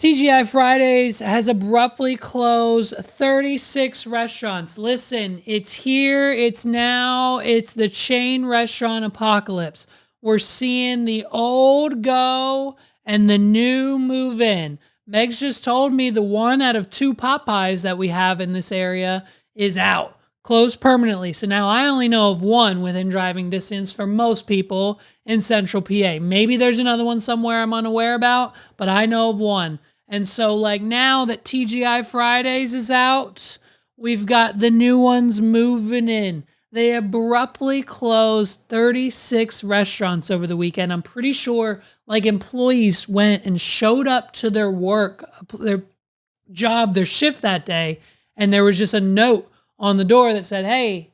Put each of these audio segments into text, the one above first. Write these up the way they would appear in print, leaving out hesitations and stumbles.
TGI Fridays has abruptly closed 36 restaurants. Listen, it's here, it's now, it's the chain restaurant apocalypse. We're seeing the old go and the new move in. Meg's just told me the one out of 2 Popeyes that we have in this area is out, closed permanently. So now I only know of one within driving distance for most people in central PA. Maybe there's another one somewhere I'm unaware about, but I know of one. And so like now that TGI Fridays is out, we've got the new ones moving in. They abruptly closed 36 restaurants over the weekend. I'm pretty sure like employees went and showed up to their work, their job, their shift that day, and there was just a note on the door that said, "Hey,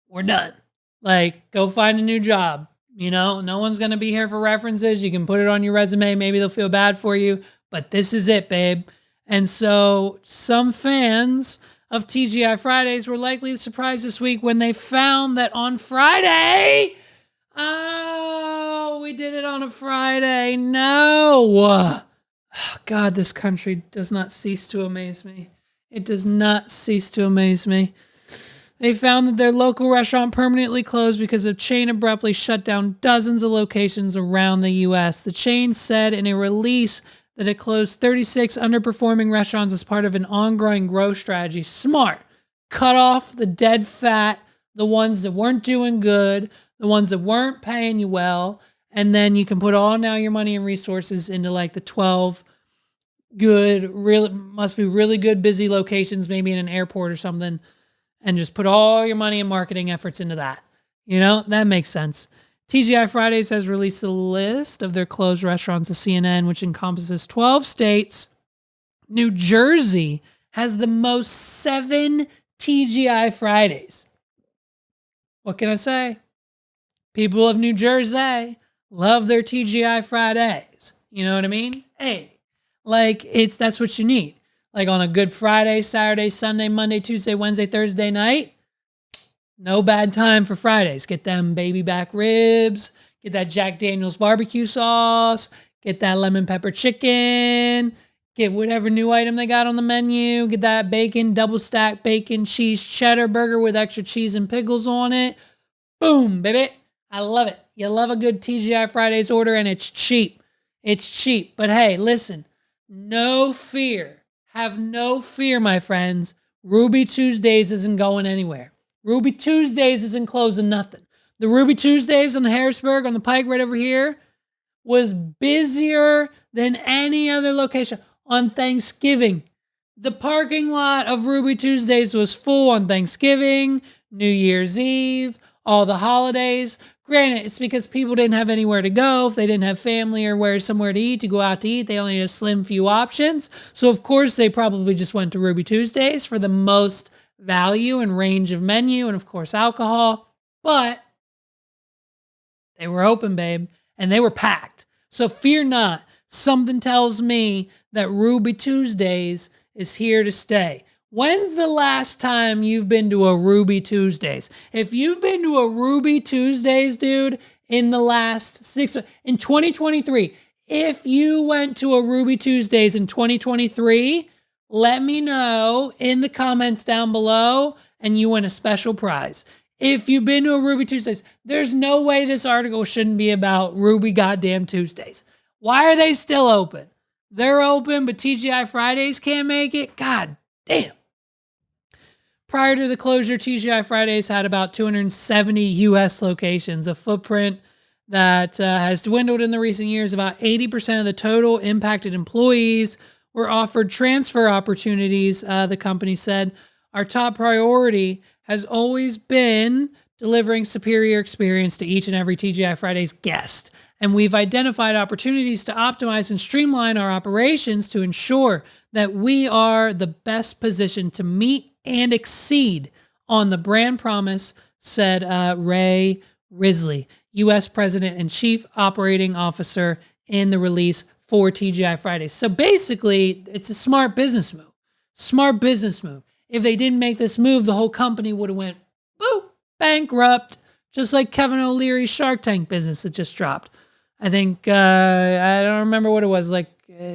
we're done. Like, go find a new job. You know, no one's going to be here for references. You can put it on your resume. Maybe they'll feel bad for you, but this is it, babe." And so some fans of TGI Fridays were likely surprised this week when they found that on Friday, oh, we did it on a Friday. No. Oh, God, this country does not cease to amaze me. It does not cease to amaze me. They found that their local restaurant permanently closed because the chain abruptly shut down dozens of locations around the U.S. The chain said in a release that it closed 36 underperforming restaurants as part of an ongoing growth strategy. Smart. Cut off the dead fat, the ones that weren't doing good, the ones that weren't paying you well, and then you can put all now your money and resources into like the 12 good, really must be really good, busy locations, maybe in an airport or something, and just put all your money and marketing efforts into that. You know, that makes sense. TGI Fridays has released a list of their closed restaurants to CNN, which encompasses 12 states. New Jersey has the most 7 TGI Fridays. What can I say? People of New Jersey love their TGI Fridays. You know what I mean? Hey, like that's what you need. Like on a good Friday, Saturday, Sunday, Monday, Tuesday, Wednesday, Thursday night, no bad time for Fridays. Get them baby back ribs, get that Jack Daniel's barbecue sauce, get that lemon pepper chicken, get whatever new item they got on the menu, get that bacon, double stack bacon, cheese, cheddar burger with extra cheese and pickles on it. Boom, baby. I love it. You love a good TGI Fridays order and it's cheap. It's cheap. But hey, listen, no fear. Have no fear, my friends. Ruby Tuesdays isn't going anywhere. Ruby Tuesdays isn't closing nothing. The Ruby Tuesdays on Harrisburg on the Pike right over here was busier than any other location on Thanksgiving. The parking lot of Ruby Tuesdays was full on Thanksgiving, New Year's Eve, all the holidays. Granted, it's because people didn't have anywhere to go. If they didn't have family or somewhere to eat, to go out to eat, they only had a slim few options. So, of course, they probably just went to Ruby Tuesdays for the most value and range of menu and, of course, alcohol. But they were open, babe, and they were packed. So fear not. Something tells me that Ruby Tuesdays is here to stay. When's the last time you've been to a Ruby Tuesdays? If you've been to a Ruby Tuesdays, dude, in the last in 2023, if you went to a Ruby Tuesdays in 2023, let me know in the comments down below and you win a special prize. If you've been to a Ruby Tuesdays, there's no way this article shouldn't be about Ruby goddamn Tuesdays. Why are they still open? They're open, but TGI Fridays can't make it? God damn. Prior to the closure, TGI Fridays had about 270 U.S. locations, a footprint that has dwindled in the recent years. About 80% of the total impacted employees were offered transfer opportunities, the company said. Our top priority has always been delivering superior experience to each and every TGI Fridays guest. And we've identified opportunities to optimize and streamline our operations to ensure that we are the best positioned to meet and exceed on the brand promise, said Ray Risley, U.S. President and Chief Operating Officer, in the release for TGI Fridays. So basically, it's a smart business move. Smart business move. If they didn't make this move, the whole company would have went, boop, bankrupt, just like Kevin O'Leary's Shark Tank business that just dropped. I think, I don't remember what it was, like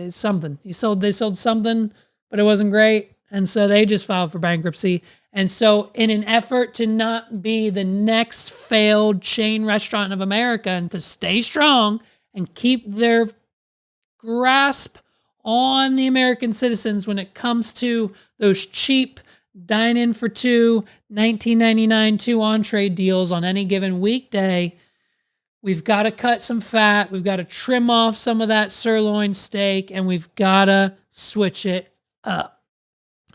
something. They sold something, but it wasn't great. And so they just filed for bankruptcy. And so in an effort to not be the next failed chain restaurant of America and to stay strong and keep their grasp on the American citizens when it comes to those cheap dine-in for two, $19.99 two entree deals on any given weekday, we've got to cut some fat. We've got to trim off some of that sirloin steak, and we've got to switch it up.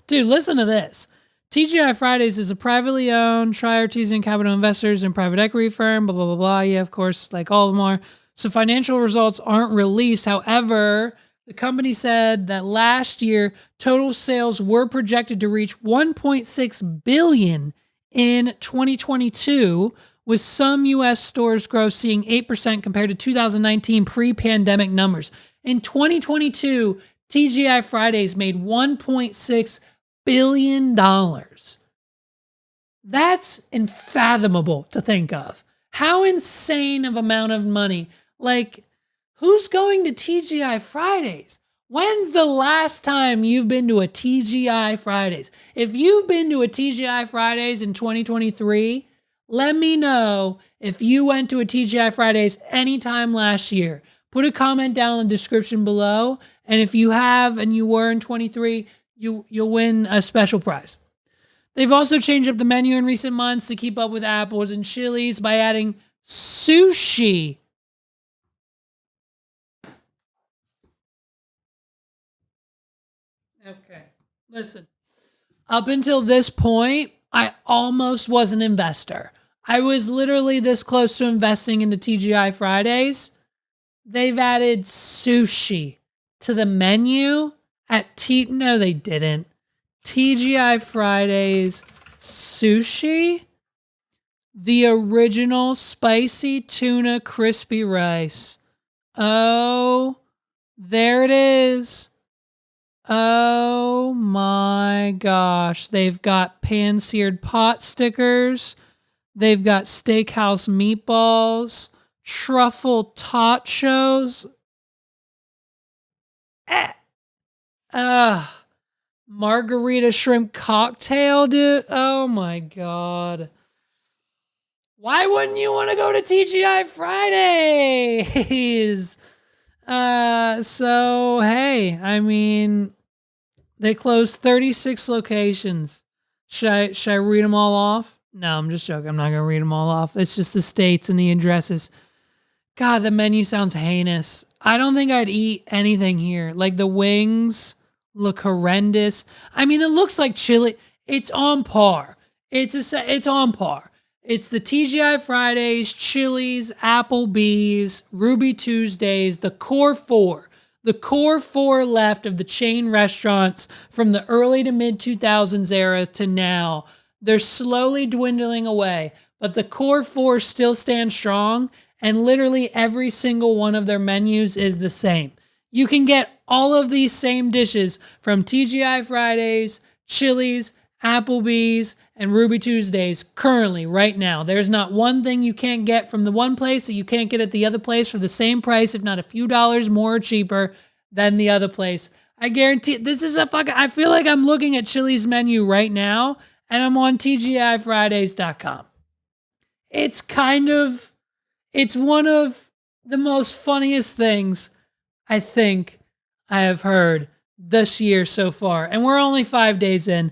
Dude, listen to this. TGI Fridays is a privately owned tri-artisan capital investors and private equity firm, blah, blah, blah, blah. Yeah, of course, like all of them are. So financial results aren't released. However, the company said that last year, total sales were projected to reach $1.6 billion in 2022, with some U.S. stores growth seeing 8% compared to 2019 pre-pandemic numbers. In 2022, TGI Fridays made $1.6 billion. That's unfathomable to think of. How insane of amount of money. Like, who's going to TGI Fridays? When's the last time you've been to a TGI Fridays? If you've been to a TGI Fridays in 2023, let me know if you went to a TGI Fridays anytime last year. Put a comment down in the description below. And if you have and you were in 23, you'll win a special prize. They've also changed up the menu in recent months to keep up with Apple's and Chili's by adding sushi. Okay, listen. Up until this point, I almost was an investor. I was literally this close to investing into TGI Fridays. They've added sushi to the menu at no, they didn't. TGI Fridays sushi, the original spicy tuna crispy rice. Oh, there it is. Oh my gosh. They've got pan-seared pot stickers. They've got steakhouse meatballs, truffle tachos. Margarita shrimp cocktail, dude. Oh my God. Why wouldn't you want to go to TGI Fridays? So, hey, I mean, they closed 36 locations. Should I read them all off? No, I'm just joking. I'm not going to read them all off. It's just the states and the addresses. God, the menu sounds heinous. I don't think I'd eat anything here. Like, the wings look horrendous. I mean, it looks like chili. It's on par. It's on par. It's the TGI Fridays, Chili's, Applebee's, Ruby Tuesdays, the core four. The core four left of the chain restaurants from the early to mid 2000s era to now. They're slowly dwindling away, but the core four still stand strong, and literally every single one of their menus is the same. You can get all of these same dishes from TGI Fridays, Chili's, Applebee's, and Ruby Tuesdays currently, right now. There's not one thing you can't get from the one place that you can't get at the other place for the same price, if not a few dollars more or cheaper than the other place. I guarantee this is I feel like I'm looking at Chili's menu right now, and I'm on TGIFridays.com. It's one of the most funniest things I think I have heard this year so far. And we're only 5 days in.